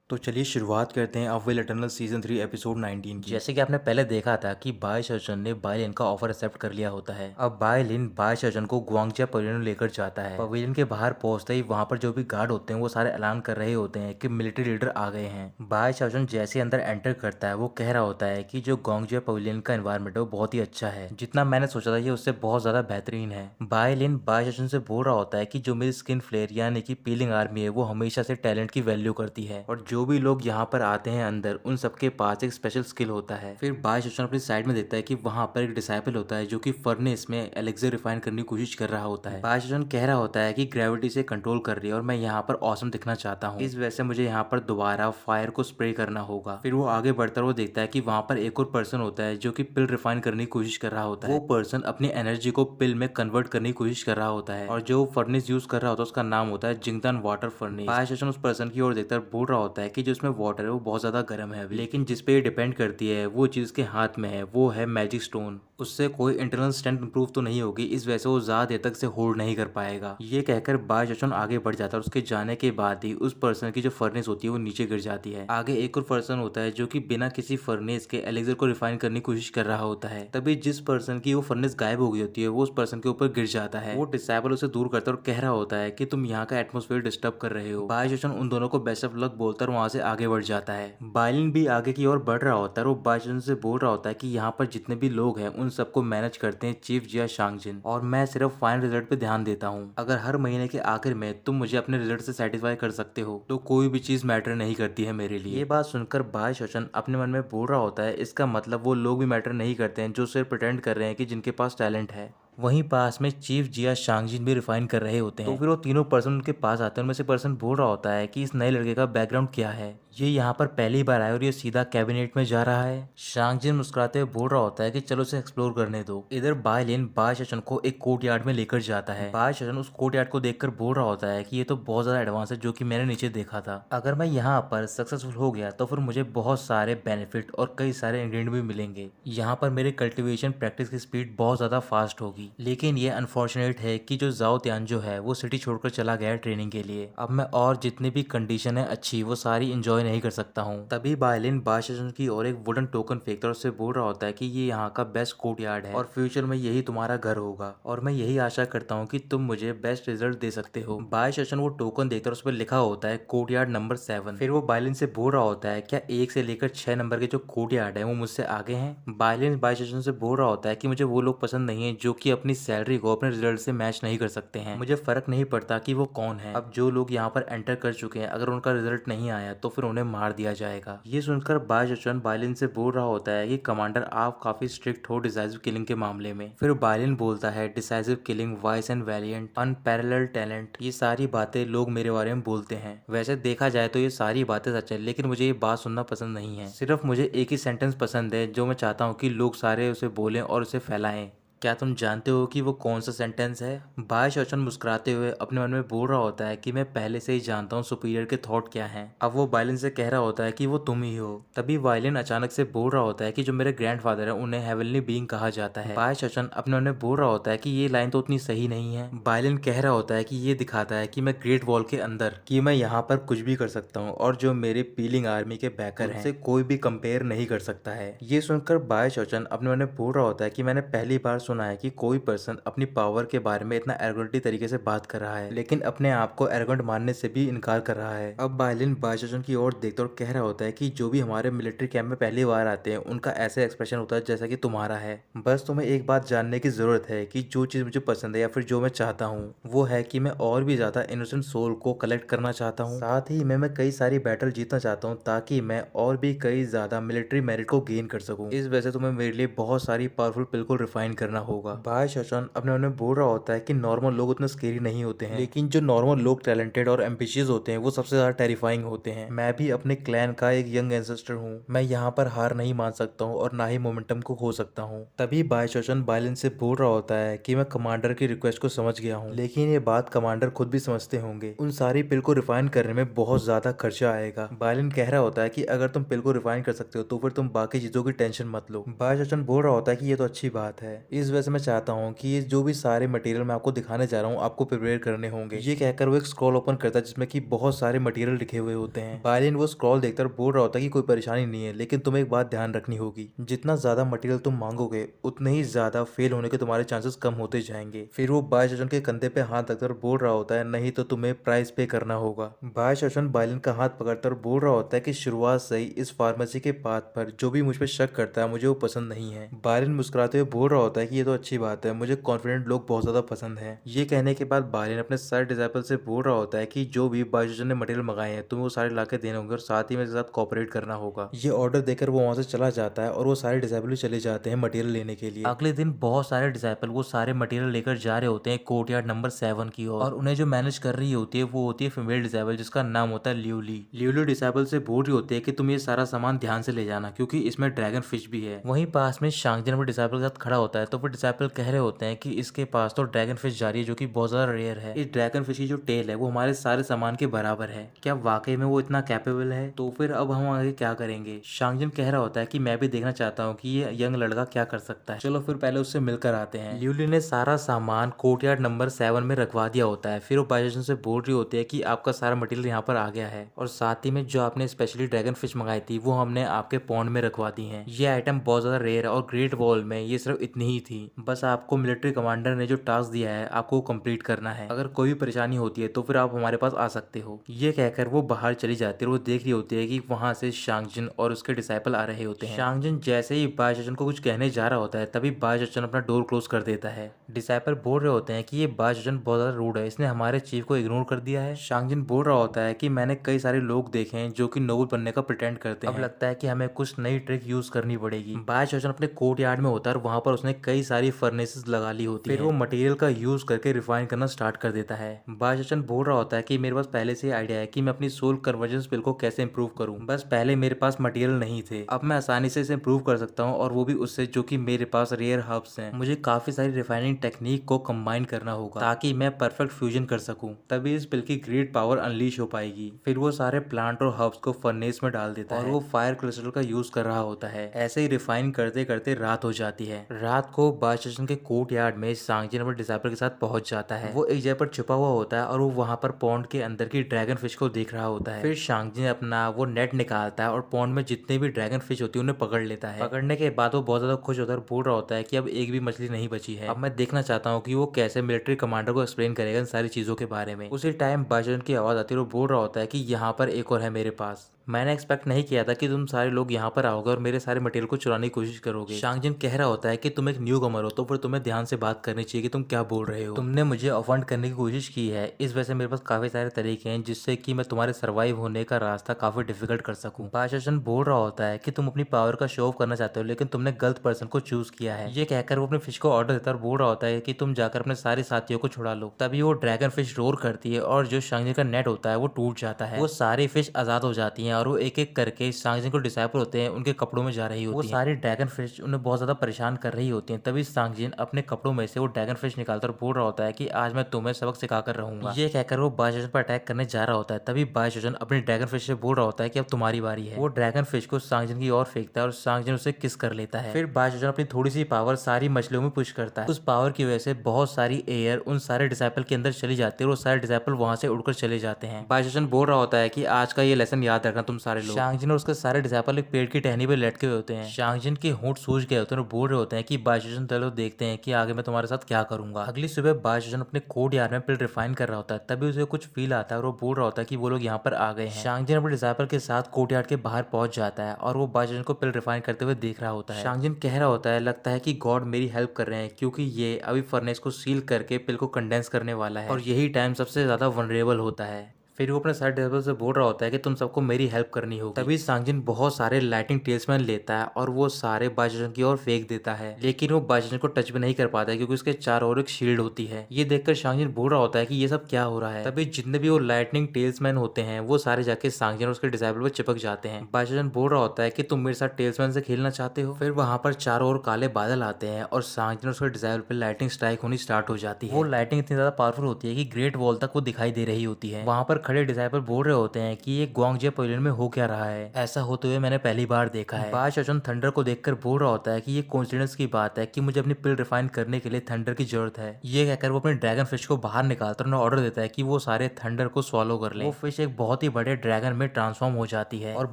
तो चलिए शुरुआत करते हैं अवेल इटर्नल सीजन 3 एपिसोड 19 की। जैसे कि आपने पहले देखा था कि बाय शर्जन ने बायलिन का ऑफर एक्सेप्ट कर लिया होता है। अब बायलिन बाय शर्जन को ग्वांगजिया पवेलियन लेकर जाता है। पवेलियन के बाहर पहुंचते ही वहां पर जो भी गार्ड होते हैं वो सारे ऐलान कर रहे होते हैं कि मिलिट्री लीडर आ गए हैं। बाय शर्जन जैसे अंदर एंटर करता है वो कह रहा होता है कि जो ग्वांगजिया पवेलियन का एनवायरमेंट है वो बहुत ही अच्छा है, जितना मैंने सोचा था ये उससे बहुत ज्यादा बेहतरीन है। बायलिन बाय शर्जन से बोल रहा होता है कि जो मेरी स्किन फ्लेयर यानी कि पीलिंग आर्मी है वो हमेशा से टैलेंट की वैल्यू करती है और जो भी लोग यहाँ पर आते हैं अंदर उन सबके पास एक स्पेशल स्किल होता है। फिर बाय शोशन अपनी साइड में देखता है कि वहां पर एक डिसाइपल होता है जो कि फर्नेस में एलेक्सर रिफाइन करने की कोशिश कर रहा होता है। बाय शोशन कह रहा होता है कि ग्रेविटी से कंट्रोल कर रही है और मैं यहाँ पर ऑसम दिखना चाहता हूँ, इस वजह से मुझे यहाँ पर दोबारा फायर को स्प्रे करना होगा। फिर वो आगे बढ़ता वो देखता है कि वहां पर एक और पर्सन होता है जो कि पिल रिफाइन करने की कोशिश कर रहा होता है। वो पर्सन अपनी एनर्जी को पिल में कन्वर्ट करने की कोशिश कर रहा होता है और जो फर्नेस यूज कर रहा होता है उसका नाम होता है जिंगदान वाटर फर्नेस। बाय शोशन उस पर्सन की ओर देखकर बोल रहा होता है कि जो इसमें वाटर है वो बहुत ज्यादा गर्म है अभी, लेकिन जिस पे ये डिपेंड करती है वो चीज के हाथ में है, वो है मैजिक स्टोन। उससे कोई इंटरनल स्ट्रेंथ इंप्रूव तो नहीं होगी, इस वजह से वो ज्यादा देर तक से होल्ड नहीं कर पाएगा। ये कहकर बाय शोशन आगे बढ़ जाता है और उसके जाने के बाद ही उस पर्सन की जो फर्नेस होती है वो नीचे गिर जाती है। आगे एक और पर्सन होता है जो कि बिना किसी फर्नेस के एलेक्सर को रिफाइन करने की कोशिश कर रहा होता है। तभी जिस पर्सन की वो फर्नेस गायब हो गई होती है वो उस पर्सन के ऊपर गिर जाता है। वो डिसेबल उसे दूर करता है और कह रहा होता है कि तुम यहाँ का एटमोस्फेयर डिस्टर्ब कर रहे हो। बाय शोशन उन दोनों को बेस्ट ऑफ लक बोलता है और वहां से आगे बढ़ जाता है। बायलिन भी आगे की ओर बढ़ रहा होता है और वो बाय शोशन से बोल रहा होता है कि यहाँ पर जितने भी लोग हैं उन सबको मैनेज करते हैं चीफ जिया शांगजिन और मैं सिर्फ फाइनल रिजल्ट पे ध्यान देता हूँ। अगर हर महीने के आखिर में तुम मुझे अपने रिजल्ट से सेटिस्फाई कर सकते हो तो कोई भी चीज मैटर नहीं करती है मेरे लिए। ये बात सुनकर बाय शोशन अपने मन में बोल रहा होता है इसका मतलब वो लोग भी मैटर नहीं करते हैं जो सिर्फ प्रिटेंड कर रहे हैं कि जिनके पास टैलेंट है। वहीं पास में चीफ जिया शांगजिन भी रिफाइन कर रहे होते हैं। तो फिर वो तीनों पर्सन उनके पास आते हैं। उनमें से पर्सन बोल रहा होता है कि इस नए लड़के का बैकग्राउंड क्या है, ये यहाँ पर पहली बार आया और ये सीधा कैबिनेट में जा रहा है। शांगजिन मुस्कुराते हुए बोल रहा होता है कि चलो इसे एक्सप्लोर करने दो। इधर बायलिन बाय शोशन को एक कोर्ट यार्ड में लेकर जाता है। बाय शोशन उस कोर्ट यार्ड को देखकर बोल रहा होता है कि ये तो बहुत ज्यादा एडवांस है जो कि मैंने नीचे देखा था। अगर मैं यहाँ पर सक्सेसफुल हो गया तो फिर मुझे बहुत सारे बेनिफिट और कई सारे इंग्रेडिएंट भी मिलेंगे। यहाँ पर मेरे कल्टीवेशन प्रैक्टिस की स्पीड बहुत ज्यादा फास्ट होगी। लेकिन ये अनफॉर्चुनेट है कि जो जाओ त्यान जो है वो सिटी छोड़कर चला गया है ट्रेनिंग के लिए। अब मैं और जितनी भी कंडीशन है अच्छी वो सारी इंजॉय नहीं कर सकता हूँ। तभी बायलिन बाय शोशन की और एक वुडन टोकन फेंकता है और उससे बोल रहा होता है कि ये यहाँ का बेस्ट कोर्ट यार्ड है और फ्यूचर में यही तुम्हारा घर होगा और मैं यही आशा करता हूँ कि तुम मुझे बेस्ट रिजल्ट दे सकते हो। बाय शोशन वो टोकन देखता है और उस पर लिखा होता है कोर्ट यार्ड नंबर 7। फिर वो बायलिन से बोल रहा होता है क्या 1 से लेकर 6 नंबर के जो कोर्ट यार्ड है वो मुझसे आगे हैं। बायलिन बाय शोशन से बोल रहा होता है कि मुझे वो लोग पसंद नहीं है जो कि अपनी सैलरी को अपने रिजल्ट से मैच नहीं कर सकते हैं। मुझे फर्क नहीं पड़ता कि वो कौन है, अब जो लोग यहाँ पर एंटर कर चुके हैं अगर उनका रिजल्ट नहीं आया तो फिर उन्हें मार दिया जाएगा। ये सुनकर बाय शोशन बायलिन से बोल रहा होता है कि कमांडर आप काफी स्ट्रिक्ट हो डिसाइसिव किलिंग के मामले में। फिर बायलिन बोलता है decisive killing, vice and valiant, unparalleled talent, ये सारी बातें लोग मेरे बारे में बोलते हैं। वैसे देखा जाए तो ये सारी बातें सच है, लेकिन मुझे ये बात सुनना पसंद नहीं है। सिर्फ मुझे एक ही सेंटेंस पसंद है जो मैं चाहता हूँ कि लोग सारे उसे बोलें और उसे फैलाएं। क्या तुम जानते हो कि वो कौन सा सेंटेंस है? बाय शोशन मुस्कुराते हुए अपने मन में बोल रहा होता है कि मैं पहले से ही जानता हूँ सुपीरियर के थॉट क्या हैं। अब वो वायलिन से कह रहा होता है कि वो तुम ही हो। तभी वायलिन अचानक से बोल रहा होता है कि जो मेरे ग्रैंडफादर है उन्हें हेवनली बीइंग कहा जाता है। बाय शोशन अपने मन में बोल रहा होता है कि ये लाइन तो उतनी सही नहीं है। वायलिन कह रहा होता है कि ये दिखाता है कि मैं ग्रेट वॉल के अंदर कि मैं यहाँ पर कुछ भी कर सकता हूँ और जो मेरे पीलिंग आर्मी के बैकर हैं उनसे कोई भी कंपेयर नहीं कर सकता है। ये सुनकर बाय शोशन अपने मन में बोल रहा होता है कि मैंने पहली बार सुना है कि कोई पर्सन अपनी पावर के बारे में इतना एरोगेंट तरीके से बात कर रहा है, लेकिन अपने आप को एरोगेंट मानने से भी इनकार कर रहा है। अब बायलिन बाय शोशन की ओर देखता और कह रहा होता है कि जो भी हमारे मिलिट्री कैंप में पहली बार आते हैं उनका ऐसा एक्सप्रेशन होता है जैसा कि तुम्हारा है। बस तुम्हें एक बात जानने की जरूरत है कि जो चीज मुझे पसंद है या फिर जो मैं चाहता हूँ वो है कि मैं और भी ज्यादा इनोसेंट सोल को कलेक्ट करना चाहता हूँ। साथ ही मैं कई सारी बैटल जीतना चाहता हूँ ताकि मैं और भी कई ज्यादा मिलिट्री मेरिट को गेन कर सकूँ। इस वजह से तुम्हें मेरे लिए बहुत सारी पावरफुल पिल को रिफाइन करना होगा। बाय शोशन अपने मन में बोल रहा होता है कि नॉर्मल लोग उतने स्केरी नहीं होते हैं, लेकिन जो नॉर्मल लोग टैलेंटेड और एम्बिशियस होते हैं वो सबसे ज्यादा टेरिफाइंग होते हैं। मैं भी अपने क्लैन का एक यंग एंसेस्टर हूँ, मैं यहाँ पर हार नहीं मान सकता हूँ और ना ही मोमेंटम को खो सकता हूँ। तभी बाय शोशन बायलिन से बोल रहा होता है कि मैं कमांडर की रिक्वेस्ट को समझ गया हूँ, लेकिन ये बात कमांडर खुद भी समझते होंगे। उन सारी पिल को रिफाइन करने में बहुत ज्यादा खर्चा आएगा। बायलिन कह रहा होता है कि अगर तुम पिल को रिफाइन कर सकते हो तो फिर तुम बाकी चीजों की टेंशन मत लो। बाय शोशन बोल रहा होता है कि ये तो अच्छी बात है, इस इस वजह से मैं चाहता हूँ कि ये जो भी सारे मटेरियल मैं आपको दिखाने जा रहा हूँ आपको प्रिपेयर करने होंगे। ये कहकर वो एक स्क्रॉल ओपन करता है जिसमें कि बहुत सारे मटेरियल लिखे हुए होते हैं। बायलिन वो स्क्रॉल देखकर बोल रहा होता है कि कोई परेशानी नहीं है, लेकिन तुम्हें एक बात ध्यान रखनी होगी, जितना ज्यादा मटेरियल तुम मांगोगे उतने ही ज्यादा फेल होने के तुम्हारे चांसेस कम होते जाएंगे। फिर वो बाय शोचन के कंधे पे हाथ रखकर बोल रहा होता है, नहीं तो तुम्हें प्राइस पे करना होगा। बाय शोचन बायलिन का हाथ पकड़कर बोल रहा होता है कि शुरुआत से ही इस फार्मेसी के पाथ पर जो भी मुझ पर शक करता है मुझे वो पसंद नहीं है। बायलिन मुस्कुराते हुए बोल रहा होता है कि ये तो अच्छी बात है, मुझे कॉन्फिडेंट लोग बहुत ज्यादा पसंद है। ये कहने के बाद बायलिन अपने सारे डिसाइपल से बोल रहा होता है कि जो भी बाय शोचन ने मटेरियल मंगाए हैं तुम्हें वो सारे लाके देने होंगे और साथ ही मेरे साथ कॉपरेट करना होगा। ये ऑर्डर देकर वो वहां से चला जाता है और वो सारे डिसाइपल भी चले जाते हैं मटेरियल लेने के लिए। अगले दिन बहुत सारे डिसाइपल वो सारे मटेरियल लेकर जा रहे होते हैं कोर्टयार्ड नंबर 7 की ओर, और उन्हें जो मैनेज कर रही होती है वो होती है फीमेल डिसाइपल जिसका नाम होता है ल्यूली। ल्यूली डिसाइपल से बोल रही होती है कि तुम ये सारा सामान ध्यान से ले जाना क्योंकि इसमें ड्रैगन फिश भी है। वहीं पास में शांगजिन अपने डिसाइपल के साथ खड़ा होता है तो वो डिसाइपल कह रहे होते हैं कि इसके पास तो ड्रैगन फिश जा रही है जो कि बहुत ज्यादा रेयर है। इस ड्रैगन फिश की जो टेल है वो हमारे सारे सामान के बराबर है। क्या वाकई में वो इतना कैपेबल है? तो फिर अब हम आगे क्या करेंगे? शांगजिन कह रहा होता है कि मैं भी देखना चाहता हूँ कि ये यंग लड़का क्या कर सकता है। चलो फिर पहले उससे मिलकर आते हैं। ल्यूली ने सारा सामान कोर्टयार्ड नंबर 7 में रखवा दिया होता है। फिर वो बायजन से बोल रही होती है कि आपका सारा मटेरियल यहाँ पर आ गया है और साथ ही में जो आपने स्पेशली ड्रैगन फिश मंगाई थी वो हमने आपके पॉन्ड में रखवा दी है। ये आइटम बहुत ज्यादा रेयर है और ग्रेट वॉल में ये सिर्फ इतनी ही थी। बस आपको मिलिट्री कमांडर ने जो टास्क दिया है आपको कंप्लीट करना है। अगर कोई भी परेशानी होती है तो फिर आप हमारे पास आ सकते हो। ये कहकर वो बाहर चली जाती है और वो देख रही होती है कि वहां से शांगजिन और उसके डिसाइपल आ रहे होते हैं। शांगजिन जैसे ही बायजन को कुछ कहने जा रहा होता है तभी बायजन अपना डोर क्लोज कर देता है। डिसाइपल बोल रहे होते हैं कि ये बायजन बहुत ज्यादा रूड है, इसने हमारे चीफ को इग्नोर कर दिया है। शांगजिन बोल रहा होता है कि मैंने कई सारे लोग देखे हैं जो कि नोबल बनने का प्रिटेंड करते हैं, अब लगता है कि हमें कुछ नई ट्रिक यूज करनी पड़ेगी। बायजन अपने कोर्ट यार्ड में होता है और वहां पर उसने कई सारी फर्नेसेस लगा ली होती है। फिर वो मटेरियल का यूज करके रिफाइन करना स्टार्ट कर देता है। बायजन बोल रहा होता है कि मेरे पास पहले से आइडिया है कि मैं अपनी सोल कन्वर्जन स्किल को कैसे इंप्रूव करूं, बस पहले मेरे पास मटेरियल नहीं थे, अब मैं आसानी से इसे इंप्रूव कर सकता हूं और वो भी उससे जो कि मेरे पास रेयर हर्ब्स हैं। मुझे काफी सारी रिफाइनिंग टेक्निक को कंबाइन करना होगा ताकि मैं परफेक्ट फ्यूजन कर सकूं, तभी इस स्पेल की ग्रेट पावर अनलीश हो पाएगी। फिर वो सारे प्लांट और हर्ब्स को फर्नेस में डाल देता है और वो फायर क्रिस्टल का यूज कर रहा होता है। ऐसे ही रिफाइन करते करते रात हो जाती है। रात को बायजन के कोर्ट यार्ड में शांगजिन अपने डिसाइपल के साथ पहुंच जाता है। वो एक जगह पर छुपा हुआ होता है और वो वहां पर पॉन्ड के अंदर की ड्रैगन फिश को देख रहा होता है। फिर शांगजिन अपना वो नेट निकालता है और पॉन्ड में जितने भी ड्रैगन फिश होती है उन्हें पकड़ लेता है। पकड़ने के बाद वो बहुत ज्यादा खुश होता है और बोल रहा होता है कि अब एक भी मछली नहीं बची है। अब मैं देखना चाहता हूँ कि वो कैसे मिलिट्री कमांडर को एक्सप्लेन करेगा इन सारी चीजों के बारे में। उसी टाइम बायजन की आवाज आती है और वो बोल रहा होता है कि यहाँ पर एक और है मेरे पास। मैंने एक्सपेक्ट नहीं किया था कि तुम सारे लोग यहाँ पर आओगे और मेरे सारे मटेरियल को चुराने की कोशिश करोगे। शांगजिन कह रहा होता है कि तुम एक न्यू कमर हो तो फिर तुम्हें ध्यान से बात करनी चाहिए कि तुम क्या बोल रहे हो। तुमने मुझे ऑफेंड करने की कोशिश की है, इस वजह से मेरे पास काफी सारे तरीके हैं जिससे कि मैं तुम्हारे सर्वाइव होने का रास्ता काफी डिफिकल्ट कर सकूं। बायजन बोल रहा होता है कि तुम अपनी पावर का शो ऑफ करना चाहते हो लेकिन तुमने गलत पर्सन को चूज किया है। ये कहकर वो अपने फिश को ऑर्डर देता है और बोल रहा होता है कि तुम जाकर अपने सारे साथियों को छुड़ा लो। तभी वो ड्रैगन फिश रोर करती है और जो शांगजिन का नेट होता है वो टूट जाता है। वो सारी फिश आजाद हो जाती है और वो एक एक करके शांगजिन को डिसाइपल होते हैं उनके कपड़ों में जा रही होती है। वो सारी ड्रैगन फिश उन्हें बहुत ज्यादा परेशान कर रही होती हैं। तभी शांगजिन अपने कपड़ों में से वो ड्रैगन फिश निकालकर बोल रहा होता है कि आज मैं तुम्हें सबक सिखाकर रहूंगा। ये कहकर वो बायजन पर अटैक करने जा रहा होता है। तभी बायजन अपनी ड्रैगन फिश से बोल रहा होता है कि अब तुम्हारी बारी है। वो ड्रैगन फिश को शांगजिन की ओर फेंकता है और शांगजिन उसे किस कर लेता है। फिर बायजन अपनी थोड़ी सी पावर सारी मछलियों में पुश करता है। उस पावर की वजह से बहुत सारी एयर उन सारे डिसाइपल के अंदर चली जाती है और वो सारे डिसाइपल वहां से उड़कर चले जाते हैं। बायजन बोल रहा होता है कि आज का ये लेसन याद रखना तुम सारे लोग। शांगजिन और उसके सारे डिसाइपल एक पेड़ की टहनी पे लटके हुए होते हैं। शांगजिन के होंठ सूज गए होते हैं और बोल रहे होते हैं कि बायजन चलो देखते हैं कि आगे मैं तुम्हारे साथ क्या करूंगा। अगली सुबह बायजन अपने कोर्ट यार्ड में पिल रिफाइन कर रहा होता है। तभी उसे कुछ फील आता है और वो बोल रहा होता है कि वो लोग यहाँ पर आ गए हैं। शांगजिन अपने डिसाइपल के साथ कोर्ट यार्ड के बाहर पहुंच जाता है और वो बायजन को पिल रिफाइन करते हुए देख रहा होता है। शांगजिन कह रहा होता है लगता है कि गॉड मेरी हेल्प कर रहे हैं क्योंकि ये अभी फर्नेस को सील करके पिल को कंडेंस करने वाला है और यही टाइम सबसे ज्यादा वनरेबल होता है। फिर वो अपने सारे डिसाइपल से बोल रहा होता है कि तुम सबको मेरी हेल्प करनी होगी। तभी शांगजिन बहुत सारे लाइटिंग टेल्समैन लेता है और वो सारे बायजन की ओर फेंक देता है, लेकिन वो बायजन को टच भी नहीं कर पाता है क्योंकि उसके चारों ओर एक शील्ड होती है। ये देखकर शांगजिन बोल रहा होता है कि ये सब क्या हो रहा है। तभी जितने भी वो लाइटनिंग टेल्समैन होते हैं वो सारे जाके शांगजिन और उसके डिसाइपल पर चिपक जाते हैं। बायजन बोल रहा होता है कि तुम मेरे साथ टेल्समैन से खेलना चाहते हो। फिर वहां पर चारों ओर काले बादल आते हैं और शांगजिन और उसके डिसाइपल पर लाइटिंग स्ट्राइक होनी स्टार्ट हो जाती है। वो लाइटिंग इतनी ज्यादा पावरफुल होती है कि ग्रेट वॉल तक वो दिखाई दे रही होती है। वहां पर खड़े डिसाइपल बोल रहे होते हैं कि ये ग्वांगजे पवेलियन में हो क्या रहा है, ऐसा होते हुए मैंने पहली बार देखा है। बाय शोचन थंडर को देखकर बोल रहा होता है कि ये कोइंसिडेंस की बात है कि मुझे अपनी पिल रिफाइन करने के लिए थंडर की जरूरत है। ये कहकर वो अपने ड्रैगन फिश को बाहर निकालता है और ऑर्डर देता है कि वो सारे थंडर को स्वॉलो कर ले। वो फिश एक बहुत ही बड़े ड्रैगन में ट्रांसफॉर्म हो जाती है और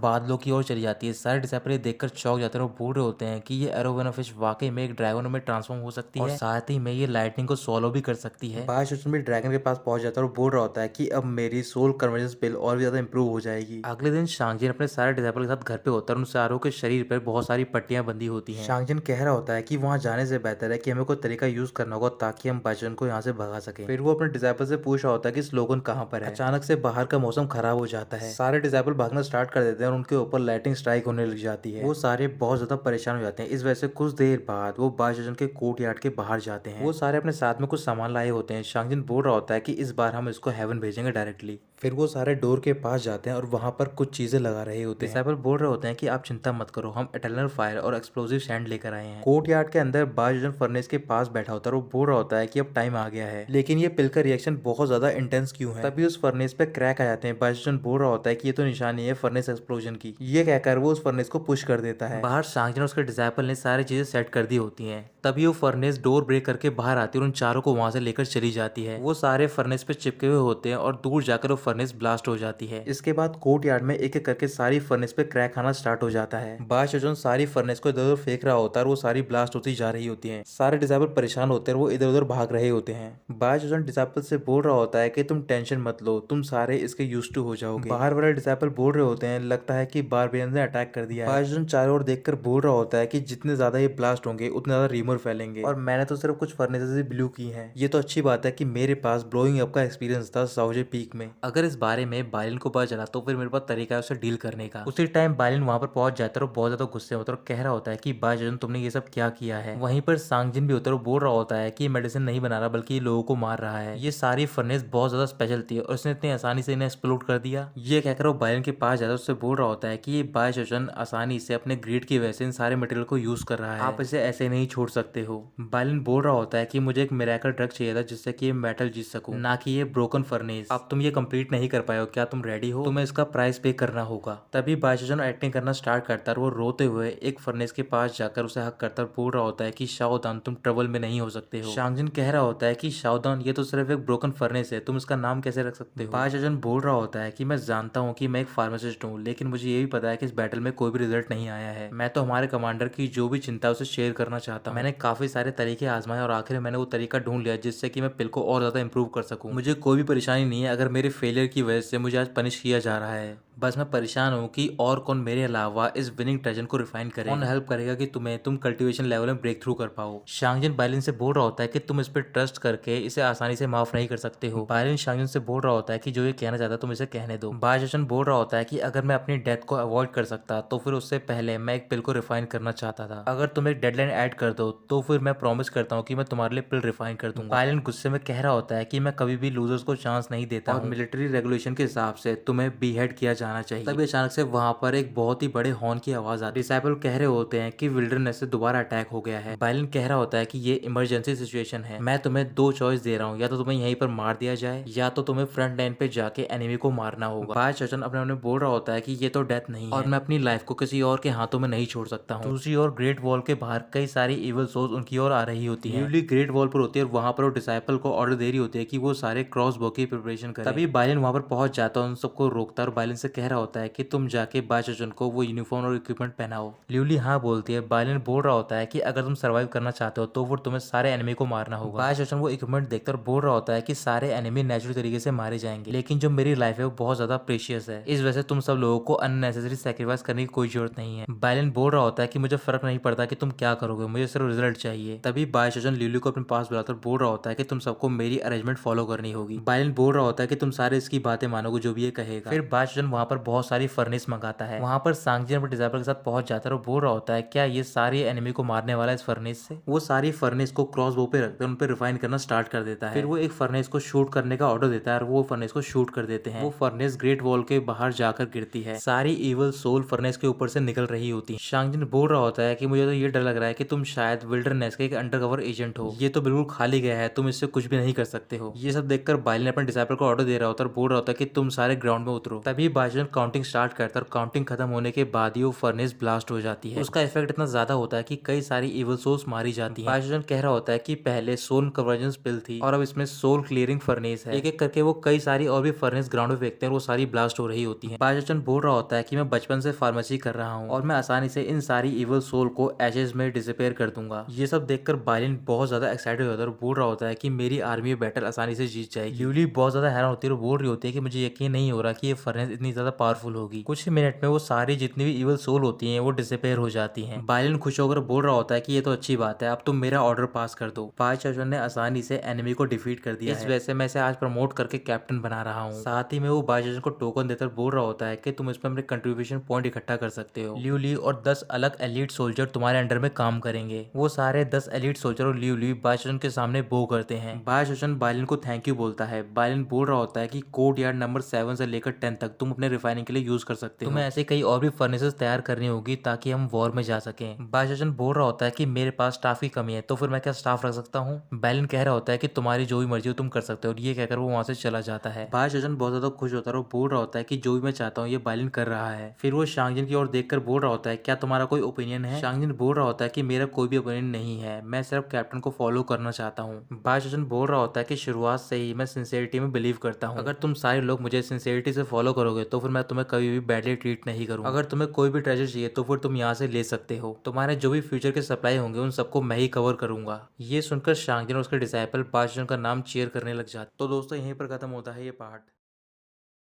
बादलों की ओर चली जाती है। सारे डिसाइपल ये देखकर चौंक जाते हैं और बोल रहे होते हैं कि ये एरोवेनो फिश वाकई में एक ड्रैगन में ट्रांसफॉर्म हो सकती है और साथ ही में ये लाइटनिंग को स्वॉलो भी कर सकती है। बाय शोचन भी ड्रैगन के पास पहुंच जाता है और बोल रहा होता है कि अब मेरी सोल कन्वर्जेंस स्पेल और भी ज्यादा इंप्रूव हो जाएगी। अगले दिन शांगजिन अपने सारे डिसाइपल के साथ घर पे होता है और उन चारों के शरीर पर बहुत सारी पट्टियां बंधी होती हैं। शांगजिन कह रहा होता है कि वहां जाने से बेहतर है कि हमें कोई तरीका यूज करना होगा ताकि हम बायचन को यहाँ से भगा सके। फिर वो अपने डिसाइपल से पूछ रहा होता है कि स्लोगन कहाँ पर है। अचानक से बाहर का मौसम खराब हो जाता है। सारे डिसाइपल भागना स्टार्ट कर देते हैं और उनके ऊपर लाइटिंग स्ट्राइक होने लग जाती है। वो सारे बहुत ज्यादा परेशान हो जाते हैं। इस वजह से कुछ देर बाद वो बायचन के कोर्ट यार्ड के बाहर जाते हैं। वो सारे अपने साथ में कुछ सामान लाए होते हैं। शांगजिन बोल रहा होता है कि इस बार हम इसको हेवन भेजेंगे डायरेक्टली। फिर वो सारे डोर के पास जाते हैं और वहां पर कुछ चीजें लगा रहे होते हैं। डिसाइपल बोल रहे होते हैं कि आप चिंता मत करो, हम इटर्नल फायर और एक्सप्लोसिव सैंड लेकर आए हैं। कोर्ट यार्ड के अंदर बायचन फर्नेस के पास बैठा होता है और वो बोल रहा होता है कि अब टाइम आ गया है, लेकिन ये पिल का रिएक्शन बहुत ज्यादा इंटेंस क्यों है। तभी उस फर्नेस पे क्रैक आ जाते हैं। बायचन बोल रहा होता है कि ये तो निशानी है फर्नेस एक्सप्लोजन की। ये कहकर वो उस फर्नेस को पुश कर देता है। बाहर शांगजिन और उसके डिसाइपल ने सारी चीजें सेट कर दी होती हैं। तभी वो फर्नेस डोर ब्रेक करके बाहर आती है और उन चारों को वहां से लेकर चली जाती है। वो सारे फर्नेस पे चिपके हुए होते हैं और दूर जाकर वो फर्नेस ब्लास्ट हो जाती है। इसके बाद कोर्ट यार्ड में एक एक करके सारी फर्नेस पे क्रैक आना स्टार्ट हो जाता है। बाय शोचन सारी फर्नेस को इधर उधर फेंक रहा होता है और वो सारी ब्लास्ट होती जा रही होती है। सारे डिसाइपल परेशान होते हैं और वो इधर उधर भाग रहे होते हैं। बाय शोचन डिसाइपल से बोल रहा होता है कि तुम टेंशन मत लो, तुम सारे इसके यूज्ड टू हो जाओगे। बाहर वाले डिसाइपल बोल रहे होते हैं लगता है कि बारबेरियन ने अटैक कर दिया है। बाय शोचन चारों ओर देखकर बोल रहा होता है कि जितने ज्यादा ये ब्लास्ट होंगे उतने ज्यादा रीमर फैलेंगे और मैंने तो सिर्फ कुछ फर्नेसेस ही ब्लू की हैं। ये तो अच्छी बात है कि मेरे पास ब्लोइंग अप का एक्सपीरियंस था साउजे पीक में। अगर इस बारे में बायलिन को पता चला तो फिर मेरे पास तरीका है उसे डील करने का। उसी टाइम बायलिन वहां पर पहुंच जाता है और बहुत ज्यादा गुस्से होता है और कह रहा होता है कि बायजन तुमने ये सब क्या किया है। वहीं पर सांगजिन भी होता है और बोल रहा होता है कि मेडिसिन नहीं बना रहा बल्कि ये लोगों को मार रहा है। ये सारी फर्नेस बहुत ज्यादा स्पेशल थी और उसने इतनी आसानी से इन्हें एक्सप्लोड कर दिया। ये कहकर वो बायलिन के पास जाता है, उससे बोल रहा होता है कि ये बायशोचन आसानी से अपने ग्रीड की वजह से इन सारे मटेरियल को यूज कर रहा है, आप इसे ऐसे नहीं छोड़ सकते हो। बायलिन बोल रहा होता है कि मुझे एक मिरेकल ड्रग चाहिए था जिससे कि ये मेटल जीत सकूं, ना कि ये ब्रोकन फर्नेस। अब तुम ये कंप्लीट नहीं कर पाए हो, क्या तुम रेडी हो? तुम्हें इसका प्राइस पे करना होगा। तभी बायशोचन एक्टिंग करना स्टार्ट करता है और वो रोते हुए एक फर्नेस के पास जाकर उसे हक करता बोल रहा होता है कि शाओदान तुम ट्रबल में नहीं हो सकते हो। शांगजिन कह रहा होता है कि शाओदान ये तो सिर्फ एक ब्रोकन फर्नेस है, तुम इसका नाम कैसे रख सकते हो? बायशोचन बोल रहा होता है कि मैं जानता हूँ कि मैं एक फार्मासिस्ट हूँ, लेकिन मुझे ये भी पता है कि इस बैटल में कोई भी रिजल्ट नहीं आया है। मैं तो हमारे कमांडर की जो भी चिंता है उसे शेयर करना चाहता हूँ। मैंने काफी सारे तरीके आजमाए और आखिर मैंने वो तरीका ढूंढ लिया जिससे कि मैं पिल को और ज्यादा इंप्रूव कर सकूं। मुझे कोई भी परेशानी नहीं है अगर मेरे फेलियर की वजह से मुझे आज पनिश किया जा रहा है। बस मैं परेशान हूँ कि और कौन मेरे अलावा इस विनिंग ट्रेजन को रिफाइन करे, कौन हेल्प करेगा कि तुम कल्टीवेशन लेवल में ब्रेक थ्रू कर पाओ। शांगजिन बायलिन से बोल रहा होता है कि तुम इस पर ट्रस्ट करके इसे आसानी से माफ नहीं कर सकते हो। बायलिन शांगजिन से बोल रहा होता है कि जो ये कहना चाहता है तुम इसे कहने दो। बायशोचन बोल रहा होता है कि अगर मैं अपनी डेथ को अवॉइड कर सकता तो फिर उससे पहले मैं एक पिल को रिफाइन करना चाहता था। अगर तुम एक डेडलाइन ऐड कर दो तो फिर मैं प्रॉमिस करता हूँ कि मैं तुम्हारे लिए पिल रिफाइन कर दूंगा। बायलिन गुस्से में कह रहा होता है कि मैं कभी भी लूजर्स को चांस नहीं देता और मिलिट्री रेगुलेशन के हिसाब से तुम्हें बीहेड किया जाना चाहिए। तभी अचानक से वहां पर एक बहुत ही बड़े हॉर्न की आवाज आती है। डिसाइपल कह रहे होते हैं कि विल्डरनेस से दोबारा अटैक हो गया है। बायलिन कह रहा होता है कि ये इमरजेंसी सिचुएशन है, मैं तुम्हें दो चॉइस दे रहा हूँ, या तो तुम्हें यहीं पर मार दिया जाए या तो तुम्हें फ्रंट लाइन पे जाके एनिमी को मारना होगा। बायशोचन अपने बोल रहा होता है कि ये तो डेथ नहीं है और मैं अपनी लाइफ को किसी और के हाथों में नहीं छोड़ सकता हूँ। दूसरी ओर ग्रेट वॉल के बाहर कई सारी इविल सोल्स उनकी ओर आ रही होती है। यूजुअली ग्रेट वॉल पर होती है और वहां पर वो डिसाइपल को ऑर्डर दे रही होती है कि वो सारे क्रॉस बो की प्रिपरेशन करें। तभी बायलिन वहां पर पहुंच जाता है, उन सबको रोकता है और बायलिन से कह रहा होता है कि तुम जाके बायशोचन को वो यूनिफॉर्म और इक्विपमेंट पहनाओ। ल्यूली हाँ बोलती है। बायलिन बोल रहा होता है कि अगर तुम सर्वाइव करना चाहते हो तो फिर तुम्हें सारे एनिमी को मारना होगा। बायशोचन वो इक्विपमेंट देखता है और बोल रहा होता है कि सारे एनिमी नेचुरल तरीके से मारे जाएंगे, लेकिन जो मेरी लाइफ है वो बहुत ज्यादा प्रेशियस है, इस वजह से तुम सब लोगों को अननेसेसरी सैक्रिफाइस करने की कोई जरूरत नहीं है। बायलिन बोल रहा होता है कि मुझे फर्क नहीं पड़ता कि तुम क्या करोगे, मुझे सिर्फ रिजल्ट चाहिए। तभी बायशोचन ल्यूली को अपने पास बुलाकर बोल रहा होता है कि तुम सबको मेरी अरेंजमेंट फॉलो करनी होगी। बायलिन बोल रहा होता है कि तुम सारे इसकी बातें मानोगे जो भी ये कहेगा। फिर बायशोचन वहां वहाँ पर बहुत सारी फर्नेस मंगाता है। वहाँ पर सांगजिन अपने डिजाइपर के साथ पहुंच जाता है और बोल रहा होता है क्या ये सारी एनिमी को मारने वाला है इस फर्नेस से। वो सारी फर्नेस को क्रॉस बो पे रखते हैं, उन पे रिफाइन करना स्टार्ट कर देता है। फिर वो एक फर्नेस को शूट करने का ऑर्डर देता है और वो फर्नेस को शूट कर देते हैं। वो फर्नेस ग्रेट वॉल के बाहर जाकर गिरती है। सारी इवल सोल फर्नेस के ऊपर से निकल रही होती है। सांगजिन बोल रहा होता है कि मुझे तो ये डर लग रहा है कि तुम शायद विल्डरनेस के एक अंडरकवर एजेंट हो, ये तो बिल्कुल खाली गया है, तुम इससे कुछ भी नहीं कर सकते हो। ये सब देखकर बाइलिन अपने डिसाइपल को ऑर्डर दे रहा होता है और बोल रहा होता है कि तुम सारे ग्राउंड में उतरो। तभी बाइजन काउंटिंग स्टार्ट करता है और काउंटिंग खत्म होने के बाद ही वो फर्नेस ब्लास्ट हो जाती है। उसका इफेक्ट इतना ज्यादा होता है कि कई सारी इवल सोल्स मारी जाती हैं। बाइजन कह रहा होता है कि पहले सोल कन्वर्जन पिल थी और अब इसमें सोल क्लियरिंग फर्नेस है। एक एक करके वो कई सारी और भी फर्नेस ग्राउंड में फेंकते हैं और वो सारी ब्लास्ट हो रही होती है। बाइजन बोल रहा होता है कि मैं बचपन से फार्मेसी कर रहा हूँ और मैं आसानी से इन सारी इवल सोल को एशेज में डिसअपीयर कर दूंगा। ये सब देखकर बाइलिन बहुत ज्यादा एक्साइटेड होता है और बोल रहा होता है कि मेरी आर्मी बैटल आसानी से जीत जाएगी। यूली बहुत ज्यादा हैरान होती है और बोल रही होती है कि मुझे यकीन नहीं हो रहा कि ये फर्नेस इतनी ज्यादा पावरफुल होगी। कुछ ही मिनट में वो सारी जितनी भी इवल सोल होती हैं वो डिसअपीयर हो जाती हैं। बाइलिन खुश होकर बोल रहा होता है कि ये तो अच्छी बात है, अब तुम मेरा ऑर्डर पास कर दो। बाय चाचन ने आसानी से एनिमी को डिफीट कर दिया इस वजह से मैं इसे आज प्रमोट करके कैप्टन बना रहा हूँ। साथ ही में वो बाय चाचन को टोकन देकर बोल रहा होता है कि तुम इसमें अपने कंट्रीब्यूशन पॉइंट इकट्ठा कर सकते हो। ल्यूली और 10 अलग एलीट सोल्जर तुम्हारे अंडर में काम करेंगे। वो सारे 10 एलीट सोल्जर और ल्यूली बाय चाचन के सामने बो करते हैं। बाय चाचन बाइलिन को थैंक यू बोलता है। बाइलिन बोल रहा होता है कि कोड यार्ड नंबर 7 से लेकर 10 तक तुम अपने रिफाइनिंग के लिए यूज कर सकते हो। तुम्हें ऐसे कई और भी फर्नेसेस तैयार करनी होगी ताकि हम वॉर में जा सकें। बाय चाचन बोल रहा होता है कि मेरे पास स्टाफ की कमी है तो फिर मैं क्या स्टाफ रख सकता हूँ। बाइलिन कह रहा होता है कि तुम्हारी जो भी मर्जी हो तुम कर सकते हो और ये कहकर वो वहां से चला जाता है। बाय चाचन बहुत ज्यादा खुश होता है और बोल रहा होता है कि जो भी मैं चाहता हूँ ये बाइलिन कर रहा है। फिर वो शांगजिन की ओर देखकर बोल रहा होता है क्या तुम्हारा कोई ओपिनियन है। शांगजिन बोल रहा होता है कि मेरा कोई भी ओपिनियन नहीं है, मैं सिर्फ कैप्टन को फॉलो करना चाहता हूँ। बाय चाचन बोल रहा होता है कि शुरुआत से ही मैं सिंसियरिटी में बिलीव करता हूँ। अगर तुम सारे लोग मुझे सिंसियरिटी से फॉलो करोगे तो फिर मैं तुम्हें कभी भी बैडली ट्रीट नहीं करूँ। अगर तुम्हें कोई भी ट्रेजर चाहिए तो फिर तुम यहाँ से ले सकते हो। तुम्हारे जो भी फ्यूचर के सप्लाई होंगे उन सबको मैं ही कवर करूंगा। ये सुनकर शांगजिन और उसके डिसाइपल बाय चाचन का नाम चीयर करने लग जाते। तो दोस्तों यहीं पर खत्म होता है ये पार्ट।